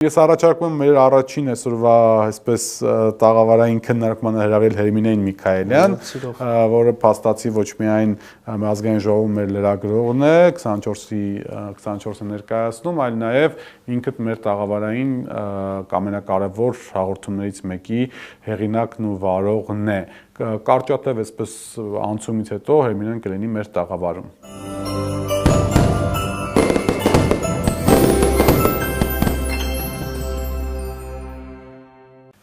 Ես առաջարկում եմ մեր առաջին այսօրվա այսպես տաղավարային քննարկմանը հրավիրել Հերմինեն Միքայելյան, որը փաստացի ոչ միայն ազգային ժողովում մեր լրագրողն է, 24-ը ներկայացնում, այլ նաև ինքը մեր տաղավարային ամենակարևոր հաղորդումներից մեկի հեղինակն ու վարողն է։ Կարճատև այսպես անցումից հետո Հերմինեն կլինի մեր տաղավարում։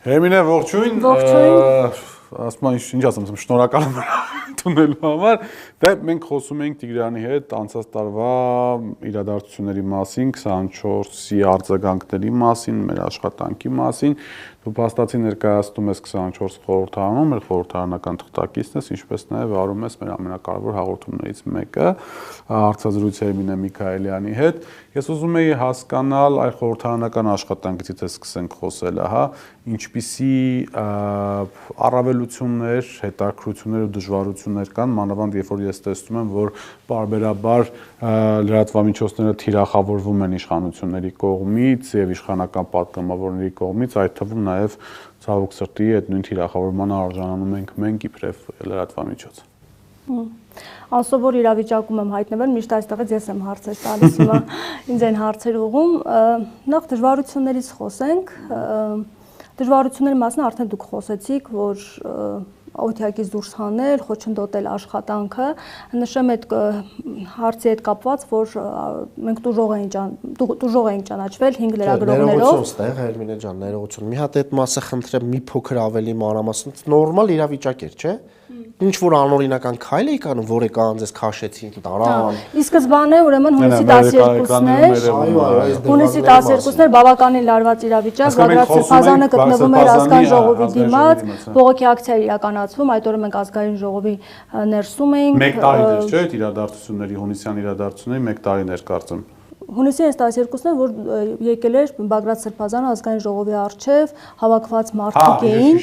Հերմինե, ողջույն, ասում եմ, ինչ ասեմ, շնորհակալ եմ ընդունելու համար, դե մենք խոսում ենք Տիգրանի հետ անցած տարվա իրադարձությունների մասին, 24-ի արձագանքների մասին, մեր աշխատանքի մասին, դու փաստացի ներկայացնում ես 24 խորհրդարանում, մեր խորհրդարանական թղթակիցն ես, ինչպես նաև վարում ես մեր ամենակարևոր հաղորդումներից մեկը, հարցազրույց Հերմինե Միքայելյանի հետ։ Ես ուզում եի հասկանալ այլ խորհրդարանական աշխատանքից է սկսենք խոսելը, հա, ինչպիսի առավելություններ, հետաքրքրություններ ու դժվարություններ կան, մանավանդ երբ որ ես տեսնում եմ, որ պարբերաբար լրատվամիջոցները թիրախավորվում են իշխանությունների կողմից եւ իշխանական պատգամավորների կողմից, այդ թվում նաև ցավոք սրտի այդ նույն թիրախավորմանը արժանանում ենք մենք իբրև լրատվամիջոց։ Անսովոր իրավիճակում եմ հայտնվել, միշտ այստեղից ես եմ հարցեր տալիս, հիմա ինձ են հարցեր ուղում, նախ դժվարություններից խոսենք, դժվարությունների մասին արդեն դուք խոսեցիք, որ օթյակից դուրս հանել, խոչընդոտել աշխատանքը, նշեմ այդ հարցի հետ կապված, որ մենք տուժող ենք ճանաչվել 5 լրագրողներով։ Ներողություն ստեղ, Հերմինե ջան, ներողություն։ Մի հատ այդ մասը խնդրեմ մի փոքր ավելի մանրամասն, նորմալ իրավիճակ էր, չէ՞։ Ինչ որ անօրինական քայլ էի կանում, որ եկան ձեզ քաշեցին, տարան։ Ի սկզբանե ուրեմն հունիսի 12-ն էր, հունիսի 12-ն էր բավականին լարված իրավիճակ, Բագրատ Սրբազանը գտնվում էր ազգային ժողովի դիմաց, բողոքի ակցիա իրականացվում, այդ օրը մենք ազգային ժողովի ներսում էինք։ Մեկ տարի էր, չէ՞, այդ իրադարձությունների, հունիսյան իրադարձությունների մեկ տարին էր կարծեմ։ Հունիսի 12-ն է, որ եկել էր Բագրատ Սրբազանը ազգային ժողովի առջև, հավաքված մարդիկ էին,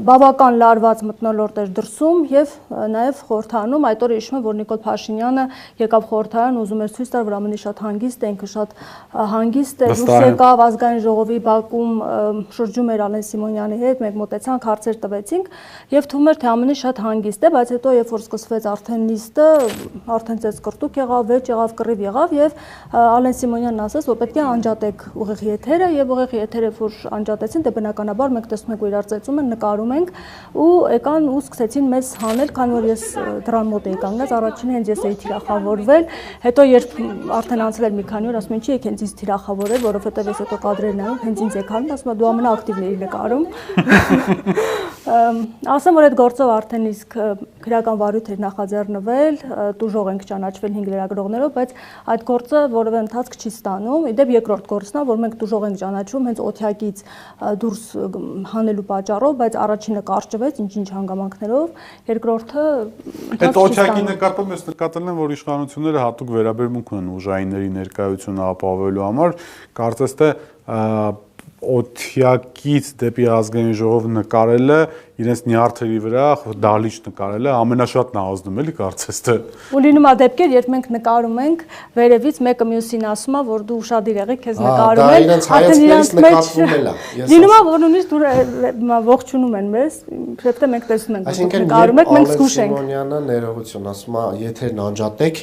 բավական լարված մթնոլորտ էր դրսում եւ նաեւ խորհրդարանում, այդ օրը հիշում եմ, որ Նիկոլ Փաշինյանը եկավ խորհրդարան, ուզում էր ցույց տալ, որ ամենի շատ հանգիստ է, ինքը շատ հանգիստ է, դուրս եկավ ազգային ժողովի բակում, շրջում էր Ալեն Սիմոնյանի հետ, մենք մտեցանք, հարցեր տվեցինք եւ թվում էր, թե ամենի շատ հանգիստ է, բայց հետո երբ որ սկսվեց արդեն նիստը, արդեն ծեծ կրտուկ եղավ, վեճ եղավ, կռիվ եղավ եւ Ալեն Սիմոնյանն ասաց, որ պետք է անջատեք ուղիղ եթերը եւ ուղիղ եթերը որ անջատեցին, դե բնականաբար մենք տեսնում ենք, որ իրար ծեծում են, նկարում ենք ու եկան ու սկսեցին մեզ հանել, քանի որ ես դրան մոտ էի կանգնած, առաջինը հենց ես էի թիրախավորվել, հետո երբ արդեն անցել էր մի քանի օր, ասում են, չի եք հենց ինձ թիրախավորել, որովհետեւ ես հետո կադրեր նայում, հենց ինձ եք հանում, ասում եմ, դու ամենաակտիվն էիր նկարում։ Ասեմ, որ այդ գործով արդեն իսկ քրեական վարույթ էր նախաձեռնվել, տուժող ենք ճանաչվել 5 լրագրողներով, բայց այդ գործը որևէ ընթացք չի ստանում։ Իդեպ երկրորդ գործն է, որ մենք տուժող ենք ճանաչվում հենց օթյակից դուրս հանելու պատճառով, բայց առաջինը կարճվեց ինչ-ինչ հանգամանքներով, երկրորդը այդ օթյակի նկատմամբ ես նկատել եմ, որ իշխանությունները հատուկ վերաբերմունք ունեն ուժայինների ներկայությունը ապահովելու համար, կարծես թե օթյակից դեպի ազգային ժողով նկարելը իրենց նյարդերի վրա դահլիճ նկարելը ամենաշատն է ազդում էլի կարծես թե։ Ու լինում է դեպքեր, երբ մենք նկարում ենք վերևից մեկը մյուսին ասում է, որ դու ուշադիր եղի, քեզ նկարում են, արդեն իրանց մեջ լինում է, որ նույնիսկ ողջունում են մեզ, իբրև թե մենք տեսնում ենք, որ նկարում եք, մենք զգուշ ենք։ Սիմոնյանը ներողություն ասում է, եթերն անջատեք,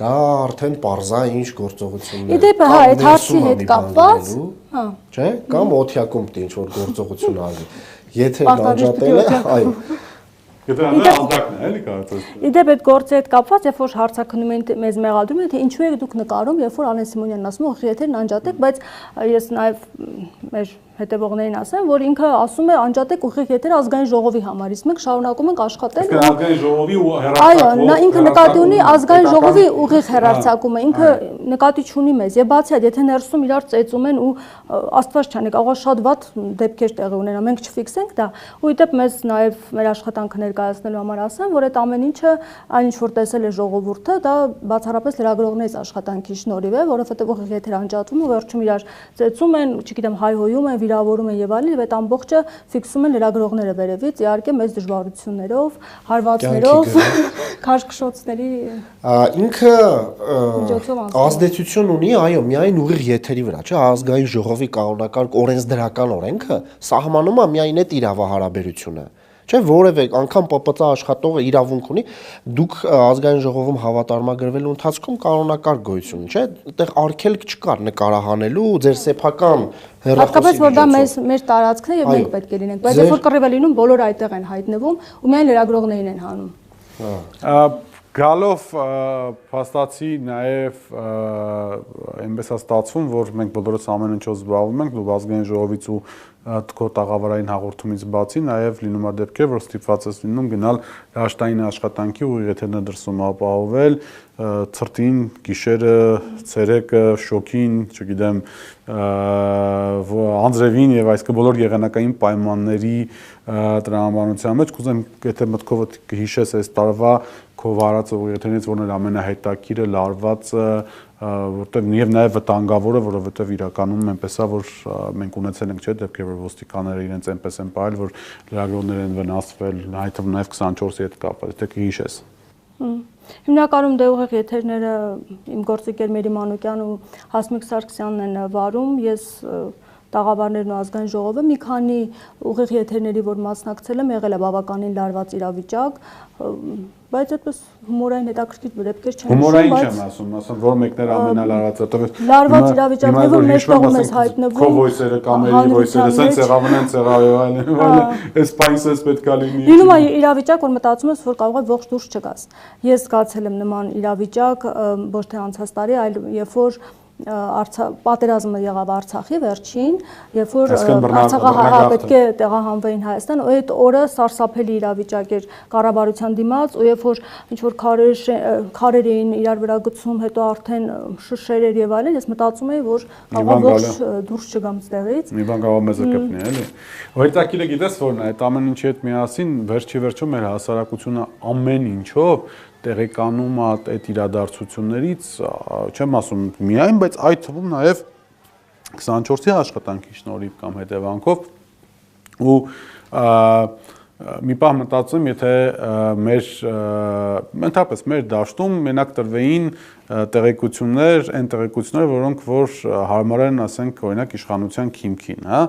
դա արդեն պարզա ինչ գործողություններ։ Իդեպ հա, այդ հարցի հետ կապված, հա, չէ՞, կամ օթյակում դե ինչ որ գործողություն արվի։ Եթերն անջատելը, այո։ Իդեպ այդ գործի հետ կապված, երբ որ հարցաքննում են մեզ մեղադրում են, թե ինչու եք դուք նկարում, երբ որ Ալեն Սիմոնյանն ասում է, եթերն անջատեք, բայց ես նաև մեր հետևողներին ասեմ, որ ինքը ասում է անջատեք ուղիղ եթերը ազգային ժողովի համար, իսկ մենք շարունակում ենք աշխատել։ Ազգային ժողովի ու այո, նա ինքը նկատի ունի ազգային ժողովի ուղիղ հեռարձակումը, ինքը նկատի չունի մեզ։ Եվ բացի այդ, եթե ներսում իրար ծեծում են ու աստված չանի, կարող է շատ վատ դեպքեր տեղի ունենա, մենք չֆիքսենք դա։ Ու իդեպ մեզ նաև մեր աշխատանքը ներկայացնելու համար ասեմ, որ այդ ամեն ինչը, այն ինչ որ տեսել է ժողովուրդը, դա բացառապես լրագրողներից աշխատանքի շնորհիվ է, որովհետև ուղիղ եթեր անջատվում ու վերջում իրար ծեծում են, չգիտեմ, հայհոյում են, վիրավորում են եւ այլն, եւ այդ ամբողջը ֆիքսում են լրագրողները վերևից, իհարկե մեծ դժվարություններով, հարվածներով, քաշքշոցների ինքը ազդեցություն ունի, այո, միայն ուղիղ եթերի վրա, չէ՞, ազգային ժողովի կանոնակարգ օրենսդրական օրենքը սահմանում է միայն այդ իրավահարաբերությունը։ Չէ, որևէ անգամ ՊՊԾ աշխատողը իրավունք ունի, դուք ազգային ժողովում հավատարմագրվելու ընթացքում կանոնակարգ գոյություն, չէ, այդտեղ արգելք չկար նկարահանելու ձեր սեփական հատկապես որ դա մեր տարածքն է եւ մենք պետք է լինենք, բայց երբ որ կռիվ է լինում, բոլորը այդտեղ են հայտնվում ու միայն լրագրողներին են հանում։ Գալով փաստացի նաև այնպես է ստացվում, որ մենք բոլորս ամեն ինչով զբաղվում ենք, ու ազգային ժողովից ու քո տաղավարային հաղորդումից բացի նաև լինում է դեպքեր, որ ստիպված ես լինում գնալ դաշտային աշխատանքի ու եթերն դրսում ապահովել, ցրտին, գիշերը, ցերեկը, շոկին, չգիտեմ, անձրևին եւ այսինքն բոլոր եղանակային պայմանների տրամաբանության մեջ կուզեմ եթե մտքովդ կհիշես այս տարվա քո վարած ուղիղությունից որն էր ամենահետաքրքիրը լարվածը որտեղ եւ նաեւ վտանգավորը որովհետեւ իրականում այնպես է որ մենք ունեցել ենք չէ դեպքեր որ ոստիկանները իրենց այնպես են պահել որ լրագրողներ են վնասվել հայթով նաեւ 24-ի հետ կապված եթե կհիշես Հիմնականում դե ուղիղ եթերները իմ գործընկեր Մերի Մանուկյանն ու Հասմիկ Սարգսյանն են վարում ես տաղավարներն ու ազգային ժողովը մի քանի ուղիղ եթերների որ մասնակցել եմ եղել է բավականին լարված իրավիճակ բայց այդպես հումորային հետաքրքիր դեպքեր չեն հումորային չեմ ասում որ մեկներ ամենալարվածը լարված իրավիճակներ որ մեջտեղում ես հայտնվում քո voice-երը կամ երի voice-երը սենց եղավնեն ցեղայով այս պայսես պետքա լինի լինում է իրավիճակ որ մտածում ես որ կարող է ողջ դուրս չգաս ես զգացել եմ նման իրավիճակ ոչ թե անցած տարի այլ երբ որ պատերազմը եղավ Արցախի վերջին, երբ որ Արցախը պետք է տեղահանվեին Հայաստան, ու այդ օրը սարսափելի իրավիճակ էր կառավարության դիմաց, ու երբ որ ինչ որ քարեր էին իրար վրա գցում, հետո արդեն շշեր էր եւ այլն, ես մտածում էի, որ կարող ողջ դուրս չգամ ստեղից։ Մի բան կարող մեզ կպնի, էլի։ Հետաքրքիրը գիտես որն է, այդ ամեն ինչի հետ միասին վերջի վերջում մեր հասարակությունը ամեն ինչով տեղեկանում է այդ իրադարձություններից, չեմ ասում միայն, բայց այդ թվում նաև 24-ի աշխատանքի շնորհիվ կամ հետևանքով ու մի պահ մտածում եթե մեր ընդհանրապես մեր դաշտում մենակ տրվեին տեղեկություններ, այն տեղեկություններ, որոնք որ հարմար են, ասենք, օրինակ իշխանության քիմքին, հա,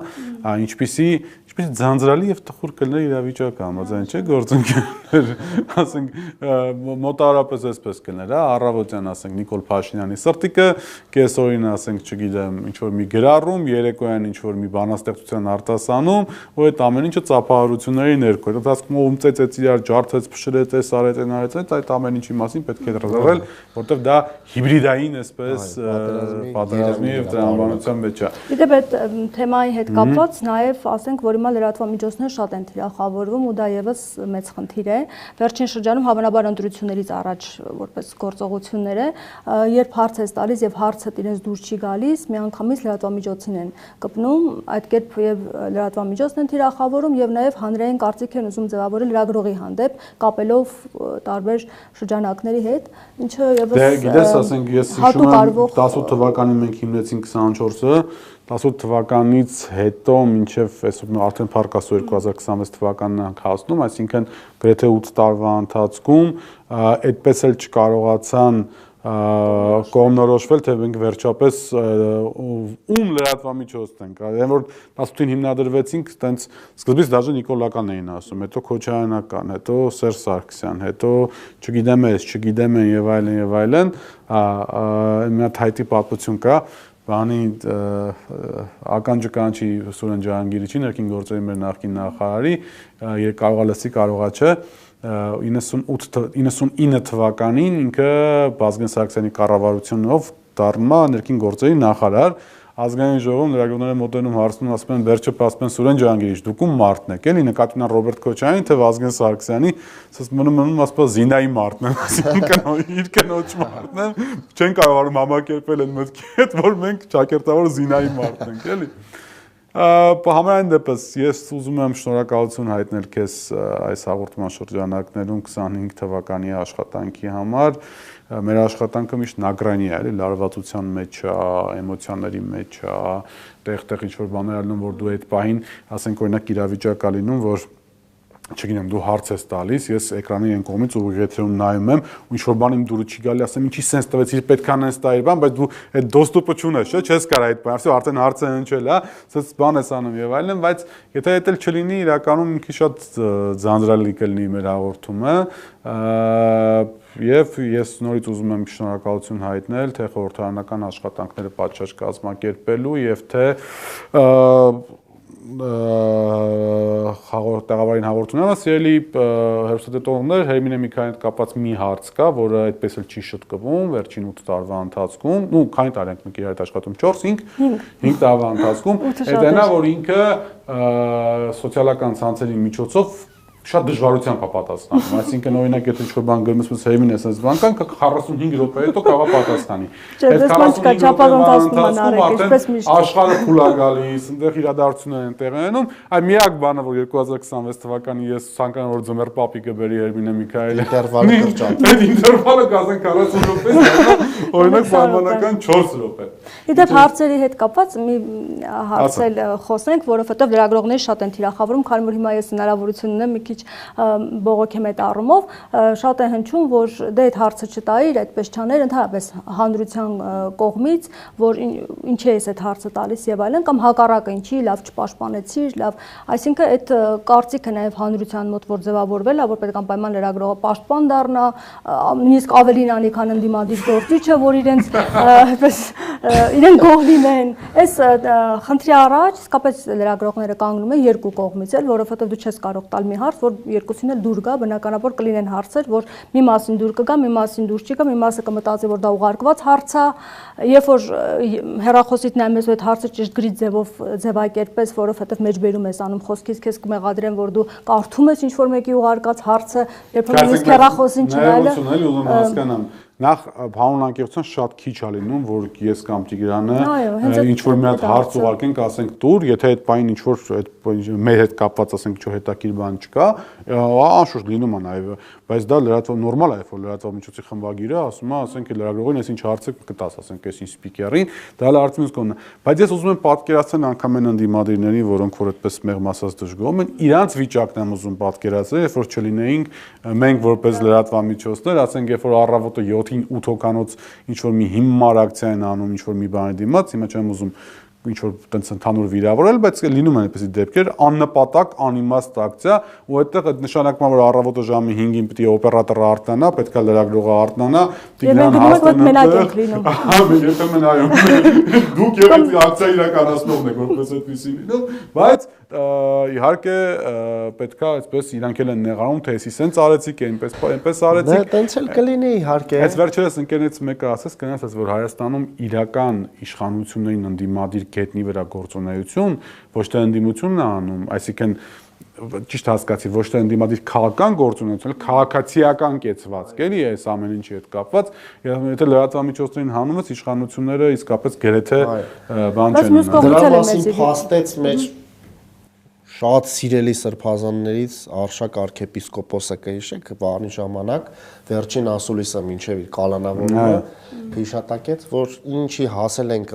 ինչպիսի ձանձրալի եւ տխուր կլներ իրավիճակ համաձայն չէ գործընկերներ, ասենք, մոտավորապես այսպես կլներ, հա, առավոտյան ասենք Նիկոլ Փաշինյանի սրտիկը, կեսօրին ասենք, չգիտեմ, ինչ որ մի գրառում, երեկոյան ինչ որ մի բանաստեղծության արտասանում, ու այդ ամեն ինչը ծափահարությունների ներքո, ընթացքում ում ծեծեց իրար, ջարդեց, փշրեց, էս արեց, այն արեց, այդ ամեն ինչի մասին պետք է դրել, որտեղ դա հիբրիդային այսպես պատերազմի եւ տրամաբանության մեջ է։ Իդեպ այդ թեմայի հետ կապված նաեւ ասենք, որ հիմա լրատվամիջոցները շատ են թիրախավորվում ու դա եւս մեծ խնդիր է։ Վերջին շրջանում հավանաբար ընտրություններից առաջ որպես գործողություններ է, երբ հարց է տալիս եւ հարցը իրենց դուր չի գալիս, միանգամից լրատվամիջոցին են կպնում, այդ կերպ եւ լրատվամիջոցն են թիրախավորում եւ նաեւ հանրային կարծիք են ուզում ձևավորել լրագրողի հանդեպ, կապելով տարբեր շրջանակների հետ, ինչը եւս Դե գիտես, ասենք, ես հիշում եմ 18 թվականին մենք հիմնեցինք 24-ը 18 թվականից հետո մինչև այսօր արդեն փառկասու 2026 թվականն ենք հասնում, այսինքն գրեթե 8 տարվա ընթացքում այդպես էլ չկարողացան կողմնորոշվել, թե մենք վերջապես ում լրատվամիջոցն ենք, այն որ 18-ին հիմնադրվեցինք, տենց սկզբից դաժե Նիկոլական էին ասում, հետո Քոչարյանական, հետո Սերժ Սարգսյան, հետո չգիտեմ ես, չգիտեմ են եւ այլն, մի հատ հայտի պատմություն կա, բանի ականջկանչի Սուրեն Ջահանգիրիչի ներքին գործերի մեր նախկին նախարարի կարողա լսի կարողա չէ 99 թվականին ինքը Բազգեն Սարգսյանի կառավարությունով դառնում է ներքին գործերի նախարար ազգային ժողովում լրագրողները մոտենում հարցնում ասում են վերջը ասում են Սուրեն Ջահանգիրիչ դուք ում մարդն եք էլի նկատի ունեն Ռոբերտ Քոչարյանին թե Վազգեն Սարգսյանի ասես մնում ասում Զինայի մարդն են ասում իր կնոջ մարդն են չեն կարողանում համակերպել այն մտքի հետ որ մենք ճակերտավոր Զինայի մարդն ենք էլի Համենայն դեպս ես ուզում եմ շնորհակալություն հայտնել քեզ այս հաղորդման շրջանակներում 25 թվականի աշխատանքի համար մեր աշխատանքը միշտ նագրանի է, էլի լարվածության մեջ է, էմոցիաների մեջ է, տեղ-տեղ ինչ-որ բաներ ալնում, որ դու այդ պահին, ասենք օրինակ իրավիճակ ա լինում, որ չգիտեմ, դու հարց ես տալիս, ես էկրանի այն կողմից ու եթերում նայում եմ, ու ինչ-որ բան իմ դուրը չի գալի, ասեմ, ինչի սենս տվեց, իր պետք է նենց տա իր բան, բայց դու այդ դոստուպը չունես, չէ՞, չես կարող այդ բանը, ասես արդեն հարցը հնչել է, ասես բան ես անում եւ այլն, բայց եթե դա էլ չլինի, իրականում ինքը շատ ձանձրալի կլինի մեր հաղորդումը, եւ ես նորից ուզում եմ շնորհակալություն հայտնել թե խորհրդարանական աշխատանքները պատշաճ կազմակերպելու եւ թե տեղավարին հաղորդումները սիրելի հերոստատետողներ Հերմինե Միքայանի հետ կապված մի հարց կա, որը այդպես էլ չի շտկվում վերջին 8 տարվա ընթացքում, ու քանի տարի ենք մենք իր հետ աշխատում 4-5 տարվա ընթացքում, այդ այնա որ ինքը սոցիալական ցանցերի միջոցով շատ դժվարությամբ է պատասխանում, այսինքն օրինակ եթե ինչ-որ բան գրում ես Հերմինե ասես բան կան 45 րոպե հետո կարող է պատասխանի։ Այդ 45 րոպե աշխարհը փուլ է գալիս, այնտեղ իրադարձություններ են տեղի ունենում, այ միակ բանը որ 2026 թվականին ես ցանկանում որ ձմեռ պապիկը բերի Հերմինե Միքայելը ինտերվալը կրճատի։ Այդ ինտերվալը կասեն 40 րոպե, օրինակ բանական 4 րոպե։ Իդեպ հարցերի հետ կապված մի հարց էլ խոսենք, որովհետև լրագրողները շատ են թիրախավորում, քանի որ հիմա ես հնարավորություն ունեմ մի քիչ բողոքեմ այդ առումով, շատ է հնչում, որ դե այդ հարցը չտայիր, այդպես չաներ, ընդհանրապես հանրության կողմից, որ ինչի է այդ հարցը տալիս եւ այլն, կամ հակառակը ինչի, լավ չպաշտպանեցիր, լավ, այսինքն այդ կարծիքը նաեւ հանրության մոտ որ ձևավորվել է, որ պետք է անպայման լրագրողը պաշտպան դառնա, նույնիսկ ավելին անի, քան ընդդիմադիր գործիչը, որ իրեն գող լինեն, այս խնդրի առաջ իսկապես լրագրողները կանգնում են երկու կողմից էլ, որովհետև դու չես կարող տալ մի հարց, որ երկուսին էլ դուր գա, բնականաբար կլինեն հարցեր, որ մի մասին դուր կգա, մի մասին դուր չի գա, մի մասը կմտածի, որ դա ուղարկված հարց է, երբ որ հեռախոսիդ նայում ես ու այդ հարցը ճիշտ գրի ձևով ձևակերպես, որովհետև մեջբերում ես անում խոսքից, քեզ կմեղադրեն, որ դու կարդում ես ինչ-որ մեկի ուղարկած հարցը, երբ որ նույնիսկ հեռախոսին չնայելը Նախ հանուն անկեղծության շատ քիչ է լինում, որ ես կամ Տիգրանը ինչ-որ մի հատ հարց ուղարկենք, ասենք տուր, եթե այդ բանին ինչ-որ մեր հետ կապված ասենք ինչ-որ հետաքրքիր բան չկա, անշուշտ լինում է նաև, բայց դա լրատվող նորմալ է, որ լրատվող միջոցի խմբագիրը ասում է, ասենք լրագրողին այս ինչ հարցը կտաս, ասենք այս ինչ սպիկերին, դա լարցումից կողմն է, բայց ես ուզում եմ պատկերացնել անգամ այն ընդդիմադիրներին, որոնք որ այդպես մեղմ ասած դժգոհում են, իրանց վիճակն եմ ուզում պատկերացնել, երբ որ չլինեինք մենք որպես լրատվամիջոցներ, ասենք երբ որ առավոտը 7-8 հոկանոց ինչ-որ մի հիմար ակցիա են անում, ինչ-որ մի բանի դիմաց, հիմա չեմ ուզում ինչ-որ տենց ընդհանուր վիրավորել, բայց լինում են այդպիսի դեպքեր, աննպատակ, անիմաստ ակցիա, ու այդտեղ այդ նշանակում է, որ առավոտը ժամի 5-ին պետք է օպերատորը արթնանա, պետք է լրագրողը արթնանա, Տիգրան դուք եղեք ակցիա իրականացնողն եք, որպես այդպիսի լինում, բայց իհարկե պետք է այսպես իրանք էլ են նեղանում, թե էսի սենց արեցիք, այնպես արեցիք։ Դա տենց էլ կլինի իհարկե։ Այս վերջերս ընկերներից մեկը ասեց, կնասած, որ Հայաստանում իրական իշխանություններին ընդդիմադիր գետնի վրա գործունեություն, ոչ թե ընդդիմությունն է անում, այսինքն ճիշտ հասկացի, ոչ թե ընդդիմադիր քաղաքական գործունեություն, այլ քաղաքացիական կեցվածք էլի այս ամեն ինչի հետ կապված, եթե լրատվամիջոցներին հանում ես, իշխանությունները իսկապես գրեթե բան չեն ունենում։ Դրա մասին փաստեց մեջ շատ սիրելի սրբազաններից Արշակ arczepiskoposը կհիշեք, վաղին ժամանակ վերջին ասուլիսը մինչև կալանավորումը հիշատակեց, որ ինչի հասել ենք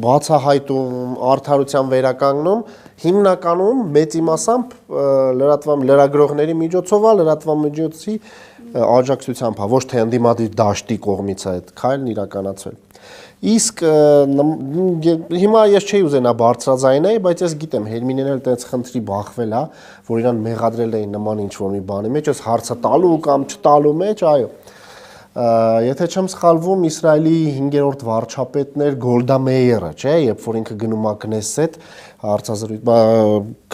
բացահայտում, արդարության վերականգնում, հիմնականում մեծ իմասամբ լրագրողների միջոցով է, լրատվամիջոցի աջակցությամբ, ոչ թե ընդդիմադիր դաշտի կողմից է այդ քայլն իրականացվել։ Իսկ հիմա ես չէի ուզենա բարձրաձայնել, բայց ես գիտեմ Հերմինեն էլ տենց խնդրի բախվել է, որ իրան մեղադրել էին նման ինչ-որ մի բանի մեջ, ես հարցը տալու կամ չտալու մեջ, այո։ Եթե չեմ սխալվում, Իսրայելի 5-րդ վարչապետն էր Գոլդա Մեյերը, չէ, երբ որ ինքը գնում է Կնեսետ, հարցազրույց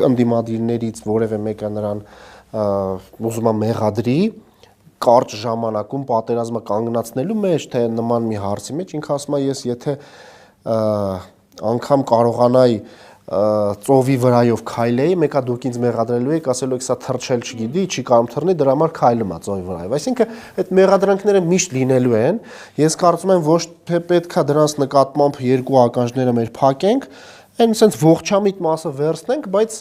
ընդդիմադիրներից որևէ մեկը նրան ուզում է մեղադրի, կարճ ժամանակում պատերազմը կանգնացնելու մեջ, թե նման մի հարցի մեջ, ինքը ասում է, ես եթե անգամ կարողանայի ծովի վրայով քայլեի, մեկը դուք ինձ մեղադրելու եք, ասելու եք սա թռչել չգիտի, չի կարող թռնի, դրա համար քայլում է ծովի վրայով։ Այսինքն այդ մեղադրանքները միշտ լինելու են։ Ես կարծում եմ ոչ թե պետքա դրանց նկատմամբ երկու ականջները մեր փակենք, այն sense ողջամիտ մասը վերցնենք, բայց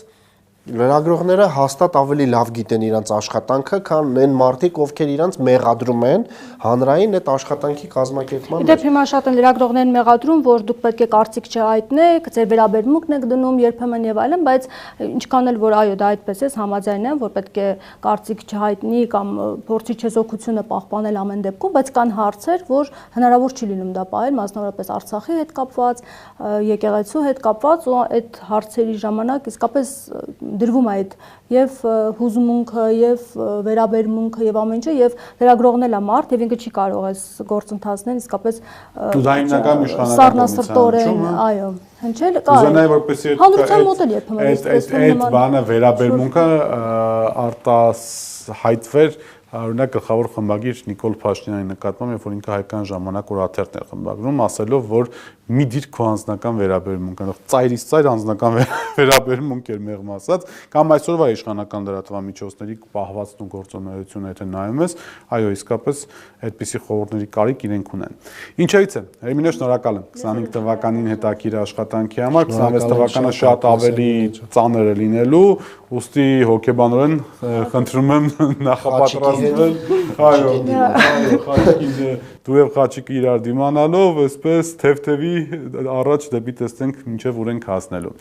Լրագրողները հաստատ ավելի լավ գիտեն իրանց աշխատանքը, քան այն մարդիկ, ովքեր իրանց մեղադրում են հանրային այդ աշխատանքի կազմակերպման Դեպ հիմա շատ են լրագրողներն մեղադրում, որ դուք պետք է կարծիք չհայտնեք, ձեր վերաբերմունքն եք դնում երբեմն եւ այլն, բայց ինչքան էլ որ այո, դա այդպես է, համաձայն եմ, որ պետք է կարծիք չհայտնի կամ փորձի չեզոքությունը պահպանել ամեն դեպքում, բայց կան հարցեր, որ հնարավոր չի լինում դա պահել, մասնավորապես Արցախի հետ կապված, եկեղեցու հետ կապված ու այդ հարցերի ժամանակ իսկապես դրվում է այդ եւ հուզմունքը եւ վերաբերմունքը եւ ամեն ինչը եւ լրագրողն էլ է մարդ եւ ինքը չի կարող այս գործընթացներն իսկապես Դու դա հիմնական իշխանական սառնասրտորեն, այո, հնչել կա։ Ուզենայի որպեսզի հանրության մոտ էլ երբեմն այդ բանը վերաբերմունքը արտահայտվեր Օրինակ գլխավոր խմբագիր Նիկոլ Փաշինյանի նկատմամբ, երբ որ ինքը հայկական ժամանակ օրաթերթ էր խմբագրում, ասելով, որ մի դիր քո անձնական վերաբերմունքը, ծայրից ծայր անձնական վերաբերմունք էր մեղմ ասած, կամ այսօրվա իշխանական լրատվամիջոցների պահվածն ու գործունեությունը, եթե նայում ես, այո, իսկապես այդպիսի խորհուրդների կարիք իրենք ունեն։ Ինչերից է, Հերմինե, շնորհակալ եմ 25 թվականին հետաքրքիր աշխատանքի համար, 26 թվականը շատ ավելի ծանր է լինելու, ուստի հոգեբանորեն խնդրում եմ նախապատրաստվել, այո, դու եւ Խաչիկը իրար դիմանալով, այսպես թեթևի առաջ դեպի տեսնենք մինչև ուր ենք հասնելու։